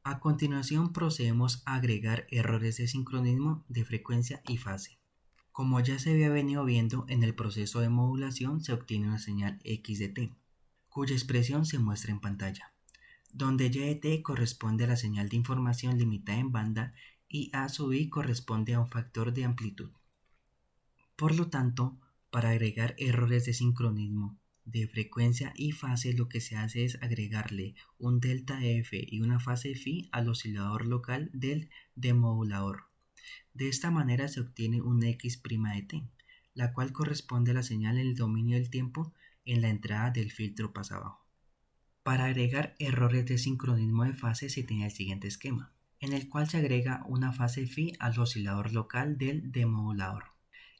A continuación procedemos a agregar errores de sincronismo de frecuencia y fase. Como ya se había venido viendo, en el proceso de modulación se obtiene una señal X de t, cuya expresión se muestra en pantalla, donde Y de t corresponde a la señal de información limitada en banda y A sub i corresponde a un factor de amplitud. Por lo tanto, para agregar errores de sincronismo de frecuencia y fase, lo que se hace es agregarle un delta f y una fase phi al oscilador local del demodulador. De esta manera se obtiene un x' de t, la cual corresponde a la señal en el dominio del tiempo en la entrada del filtro pasabajo. Para agregar errores de sincronismo de fase se tiene el siguiente esquema, en el cual se agrega una fase phi al oscilador local del demodulador.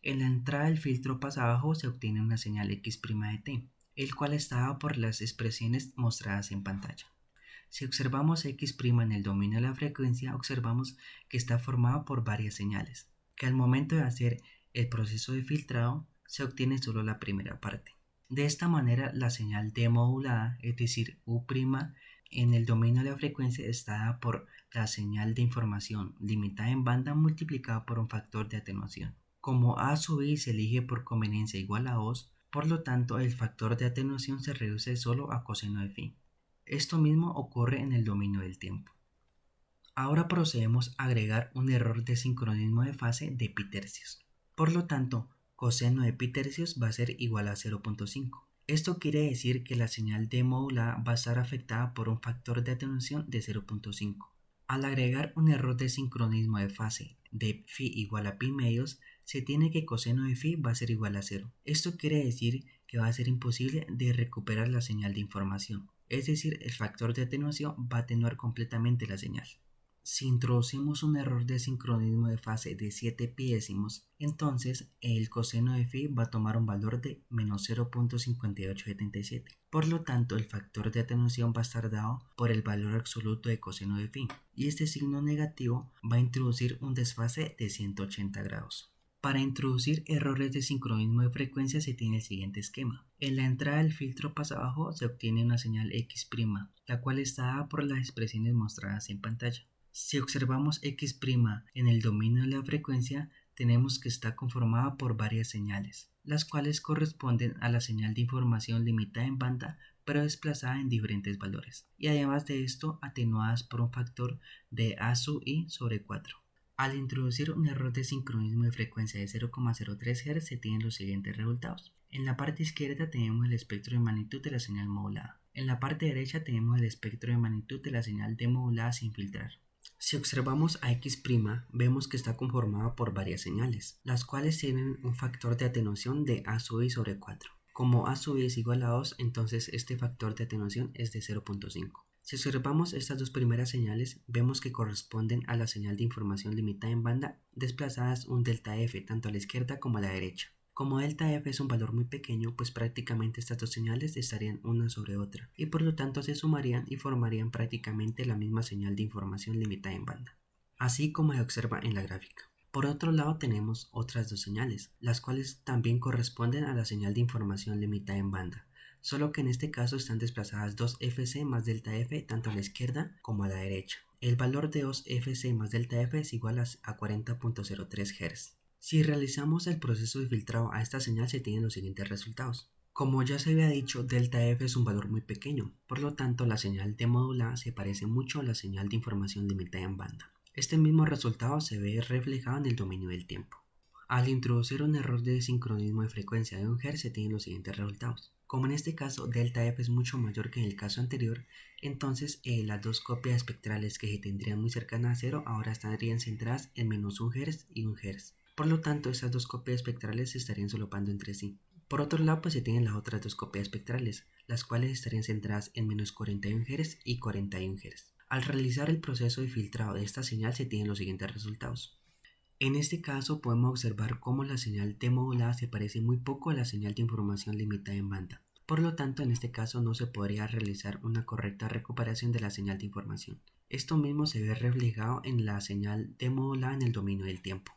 En la entrada del filtro pasabajo se obtiene una señal x' de t, el cual está dado por las expresiones mostradas en pantalla. Si observamos x' en el dominio de la frecuencia, observamos que está formado por varias señales, que al momento de hacer el proceso de filtrado se obtiene solo la primera parte. De esta manera, la señal demodulada, es decir, U' en el dominio de la frecuencia, está dada por la señal de información limitada en banda multiplicada por un factor de atenuación. Como A sub i se elige por conveniencia igual a 2, por lo tanto el factor de atenuación se reduce solo a coseno de phi. Esto mismo ocurre en el dominio del tiempo. Ahora procedemos a agregar un error de sincronismo de fase de pi tercios. Por lo tanto, coseno de pi tercios va a ser igual a 0.5. Esto quiere decir que la señal demodulada va a estar afectada por un factor de atenuación de 0.5. Al agregar un error de sincronismo de fase de phi igual a pi medios, se tiene que coseno de phi va a ser igual a 0. Esto quiere decir que va a ser imposible de recuperar la señal de información. Es decir, el factor de atenuación va a atenuar completamente la señal. Si introducimos un error de sincronismo de fase de 7 pi décimos, entonces el coseno de phi va a tomar un valor de menos 0.5877. Por lo tanto, el factor de atenuación va a estar dado por el valor absoluto de coseno de phi, y este signo negativo va a introducir un desfase de 180 grados. Para introducir errores de sincronismo de frecuencia se tiene el siguiente esquema. En la entrada del filtro pasabajo se obtiene una señal x', la cual está dada por las expresiones mostradas en pantalla. Si observamos x' en el dominio de la frecuencia, tenemos que está conformada por varias señales, las cuales corresponden a la señal de información limitada en banda, pero desplazada en diferentes valores, y además de esto atenuadas por un factor de A sub i sobre 4. Al introducir un error de sincronismo de frecuencia de 0,03 Hz se tienen los siguientes resultados. En la parte izquierda tenemos el espectro de magnitud de la señal modulada. En la parte derecha tenemos el espectro de magnitud de la señal demodulada sin filtrar. Si observamos a x', vemos que está conformada por varias señales, las cuales tienen un factor de atenuación de A sub i sobre 4. Como A sub i es igual a 2, entonces este factor de atenuación es de 0.5. Si observamos estas dos primeras señales, vemos que corresponden a la señal de información limitada en banda desplazadas un delta f tanto a la izquierda como a la derecha. Como delta f es un valor muy pequeño, pues prácticamente estas dos señales estarían una sobre otra y por lo tanto se sumarían y formarían prácticamente la misma señal de información limitada en banda, así como se observa en la gráfica. Por otro lado tenemos otras dos señales, las cuales también corresponden a la señal de información limitada en banda, solo que en este caso están desplazadas 2fc más delta f tanto a la izquierda como a la derecha. El valor de 2fc más delta f es igual a 40.03 Hz. Si realizamos el proceso de filtrado a esta señal se tienen los siguientes resultados. Como ya se había dicho, delta f es un valor muy pequeño, por lo tanto la señal demodulada se parece mucho a la señal de información limitada en banda. Este mismo resultado se ve reflejado en el dominio del tiempo. Al introducir un error de sincronismo de frecuencia de 1 Hz se tienen los siguientes resultados. Como en este caso delta f es mucho mayor que en el caso anterior, entonces las dos copias espectrales que se tendrían muy cercanas a 0 ahora estarían centradas en menos 1 Hz y 1 Hz. Por lo tanto, estas dos copias espectrales se estarían solapando entre sí. Por otro lado, pues se tienen las otras dos copias espectrales, las cuales estarían centradas en menos 41 Hz y 41 Hz. Al realizar el proceso de filtrado de esta señal se tienen los siguientes resultados. En este caso podemos observar cómo la señal demodulada se parece muy poco a la señal de información limitada en banda. Por lo tanto, en este caso no se podría realizar una correcta recuperación de la señal de información. Esto mismo se ve reflejado en la señal demodulada en el dominio del tiempo.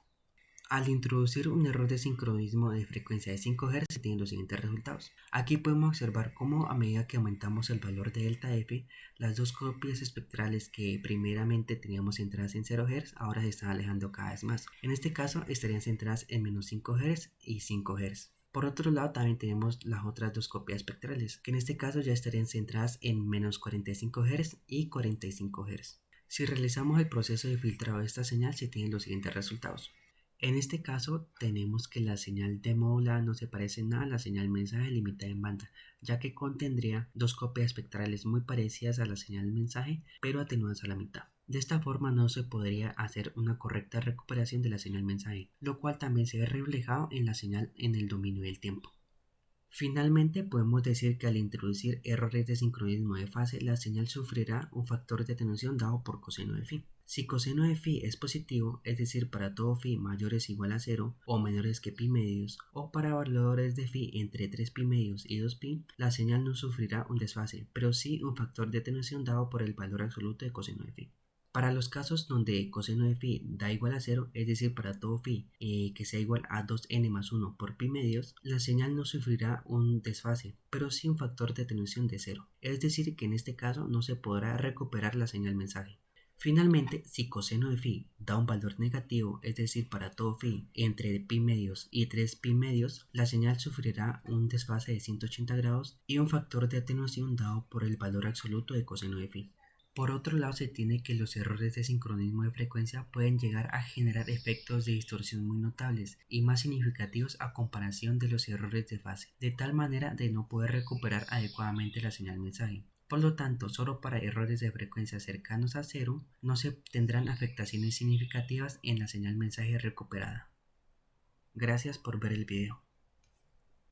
Al introducir un error de sincronismo de frecuencia de 5 Hz se tienen los siguientes resultados. Aquí podemos observar cómo a medida que aumentamos el valor de delta F, las dos copias espectrales que primeramente teníamos centradas en 0 Hz ahora se están alejando cada vez más. En este caso estarían centradas en menos 5 Hz y 5 Hz. Por otro lado también tenemos las otras dos copias espectrales, que en este caso ya estarían centradas en menos 45 Hz y 45 Hz. Si realizamos el proceso de filtrado de esta señal se tienen los siguientes resultados. En este caso tenemos que la señal demodulada no se parece en nada a la señal mensaje limitada en banda, ya que contendría dos copias espectrales muy parecidas a la señal mensaje, pero atenuadas a la mitad. De esta forma no se podría hacer una correcta recuperación de la señal mensaje, lo cual también se ve reflejado en la señal en el dominio del tiempo. Finalmente, podemos decir que al introducir errores de sincronismo de fase, la señal sufrirá un factor de atenuación dado por coseno de phi. Si coseno de phi es positivo, es decir, para todo phi mayores o igual a 0 o menores que pi medios, o para valores de phi entre 3 pi medios y 2 pi, la señal no sufrirá un desfase, pero sí un factor de atenuación dado por el valor absoluto de coseno de phi. Para los casos donde coseno de phi da igual a 0, es decir, para todo phi que sea igual a 2n más 1 por pi medios, la señal no sufrirá un desfase, pero sí un factor de atenuación de 0, es decir, que en este caso no se podrá recuperar la señal mensaje. Finalmente, si coseno de phi da un valor negativo, es decir, para todo phi entre pi medios y 3 pi medios, la señal sufrirá un desfase de 180 grados y un factor de atenuación dado por el valor absoluto de coseno de phi. Por otro lado, se tiene que los errores de sincronismo de frecuencia pueden llegar a generar efectos de distorsión muy notables y más significativos a comparación de los errores de fase, de tal manera de no poder recuperar adecuadamente la señal mensaje. Por lo tanto, solo para errores de frecuencia cercanos a cero no se tendrán afectaciones significativas en la señal mensaje recuperada. Gracias por ver el video.